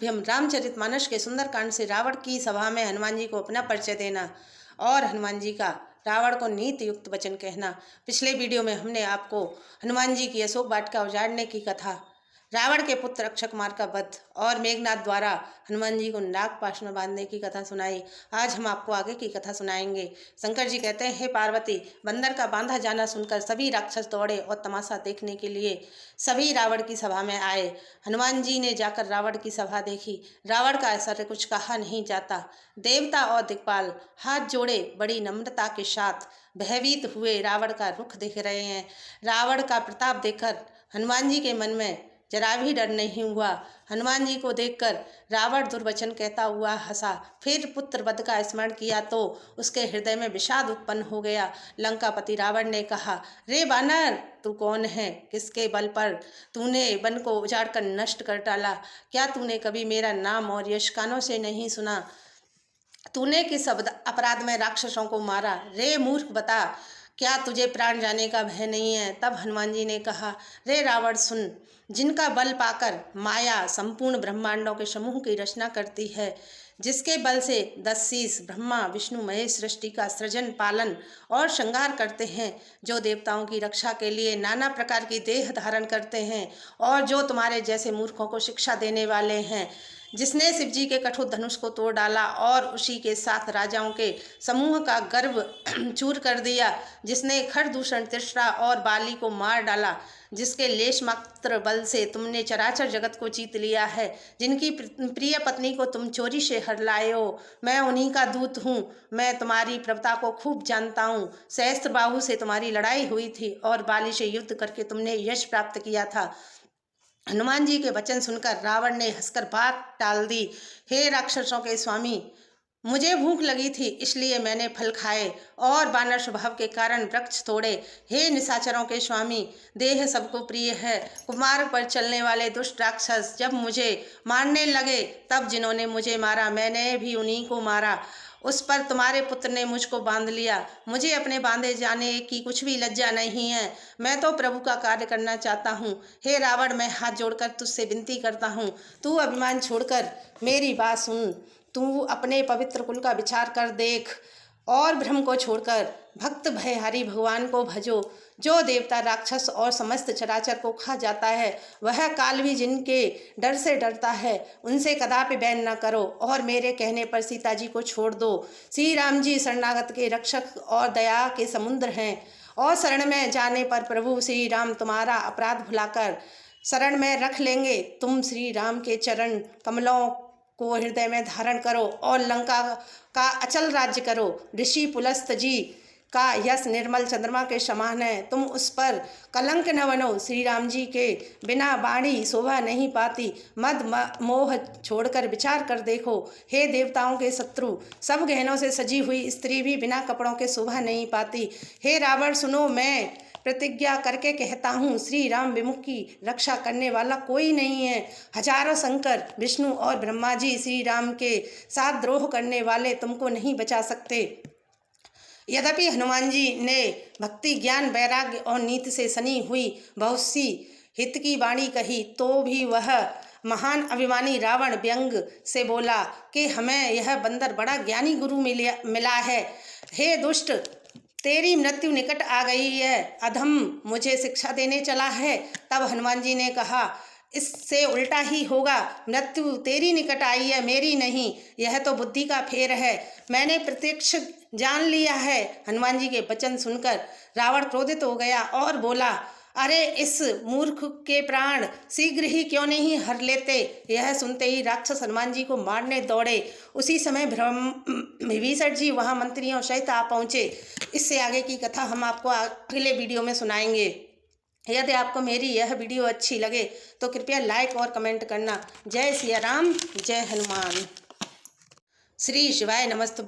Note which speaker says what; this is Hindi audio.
Speaker 1: हम रामचरितमानस के सुंदरकांड से रावण की सभा में हनुमान जी को अपना परिचय देना और हनुमान जी का रावण को नीति युक्त वचन कहना। पिछले वीडियो में हमने आपको हनुमान जी की अशोक वाटिका उजाड़ने की कथा, रावण के पुत्र अक्षयकुमार का वध और मेघनाद द्वारा हनुमान जी को नागपाश में बांधने की कथा सुनाई। आज हम आपको आगे की कथा सुनाएंगे। शंकर जी कहते हैं, हे पार्वती, बंदर का बांधा जाना सुनकर सभी राक्षस दौड़े और तमाशा देखने के लिए सभी रावण की सभा में आए। हनुमान जी ने जाकर रावण की सभा देखी। रावण का ऐसा कुछ कहा नहीं जाता। देवता और दिक्पाल हाथ जोड़े बड़ी नम्रता के साथ भयभीत हुए रावण का रुख देख रहे हैं। रावण का प्रताप देखकर हनुमान जी के मन में जरा भी डर नहीं हुआ। हनुमान जी को देखकर रावण दुर्वचन कहता हुआ हंसा। फिर पुत्र वध का स्मरण किया तो उसके हृदय में विषाद उत्पन्न हो गया। लंकापति रावण ने कहा, रे बानर, तू कौन है? किसके बल पर तूने वन को उजाड़ कर नष्ट कर डाला? क्या तूने कभी मेरा नाम और यश कानों से नहीं सुना? तूने किस अपराध में राक्षसों को मारा? रे मूर्ख, बता, क्या तुझे प्राण जाने का भय नहीं है? तब हनुमान जी ने कहा, रे रावण, सुन, जिनका बल पाकर माया संपूर्ण ब्रह्मांडों के समूह की रचना करती है, जिसके बल से 10 शीश ब्रह्मा विष्णु महेश सृष्टि का सृजन पालन और श्रृंगार करते हैं, जो देवताओं की रक्षा के लिए नाना प्रकार की देह धारण करते हैं और जो तुम्हारे जैसे मूर्खों को शिक्षा देने वाले हैं, जिसने शिव जी के कठोर धनुष को तोड़ डाला और उसी के साथ राजाओं के समूह का गर्व चूर कर दिया, जिसने खरदूषण, तृष्णा और बाली को मार डाला, जिसके लेश मात्र बल से तुमने चराचर जगत को जीत लिया है, जिनकी प्रिय पत्नी को तुम चोरी से हर लाए हो, मैं उन्हीं का दूत हूँ। मैं तुम्हारी प्रभुता को खूब जानता हूँ। सहस्त्रबाहु से तुम्हारी लड़ाई हुई थी और बाली से युद्ध करके तुमने यश प्राप्त किया था। हनुमान जी के वचन सुनकर रावण ने हंसकर बात टाल दी। हे राक्षसों के स्वामी, मुझे भूख लगी थी, इसलिए मैंने फल खाए और बानर स्वभाव के कारण वृक्ष तोड़े। हे निशाचरों के स्वामी, देह सबको प्रिय है। कुमार्ग पर चलने वाले दुष्ट राक्षस जब मुझे मारने लगे, तब जिन्होंने मुझे मारा, मैंने भी उन्हीं को मारा। उस पर तुम्हारे पुत्र ने मुझको बांध लिया। मुझे अपने बांधे जाने की कुछ भी लज्जा नहीं है। मैं तो प्रभु का कार्य करना चाहता हूँ। हे रावण, मैं हाथ जोड़कर तुझसे विनती करता हूँ, तू अभिमान छोड़कर मेरी बात सुन। तू अपने पवित्र कुल का विचार कर देख और भ्रम को छोड़कर भक्त भयहारी भगवान को भजो। जो देवता, राक्षस और समस्त चराचर को खा जाता है, वह काल भी जिनके डर से डरता है, उनसे कदापि बैन न करो और मेरे कहने पर सीता जी को छोड़ दो। श्री राम जी शरणागत के रक्षक और दया के समुद्र हैं और शरण में जाने पर प्रभु श्री राम तुम्हारा अपराध भुलाकर शरण में रख लेंगे। तुम श्री राम के चरण कमलों को हृदय में धारण करो और लंका का अचल राज्य करो। ऋषि पुलस्त जी का यश निर्मल चंद्रमा के समान है, तुम उस पर कलंक न बनो। श्री राम जी के बिना वाणी शोभा नहीं पाती। मद मोह छोड़कर विचार कर देखो। हे देवताओं के शत्रु, सब गहनों से सजी हुई स्त्री भी बिना कपड़ों के शोभा नहीं पाती। हे रावण, सुनो, मैं प्रतिज्ञा करके कहता हूँ, श्री राम विमुख की रक्षा करने वाला कोई नहीं है। हजारों शंकर, विष्णु और ब्रह्मा जी श्री राम के साथ द्रोह करने वाले तुमको नहीं बचा सकते। यद्यपि हनुमान जी ने भक्ति, ज्ञान, वैराग्य और नीति से सनी हुई बहुत सी हित की वाणी कही, तो भी वह महान अभिमानी रावण व्यंग से बोला कि हमें यह बंदर बड़ा ज्ञानी गुरु मिला है। हे दुष्ट, तेरी मृत्यु निकट आ गई है। अधम मुझे शिक्षा देने चला है। तब हनुमान जी ने कहा, इससे उल्टा ही होगा। मृत्यु तेरी निकट आई है, मेरी नहीं। यह तो बुद्धि का फेर है। मैंने प्रत्यक्ष जान लिया है। हनुमान जी के वचन सुनकर रावण क्रोधित हो गया और बोला, अरे, इस मूर्ख के प्राण शीघ्र ही क्यों नहीं हर लेते? यह सुनते ही राक्षस हनुमान जी को मारने दौड़े। उसी समय विभीषण जी वहां मंत्रियों सहित आ पहुंचे। इससे आगे की कथा हम आपको अगले वीडियो में सुनाएंगे। यदि आपको मेरी यह वीडियो अच्छी लगे तो कृपया लाइक और कमेंट करना। जय सिया राम, जय हनुमान। श्री शिवाय नमस्तु।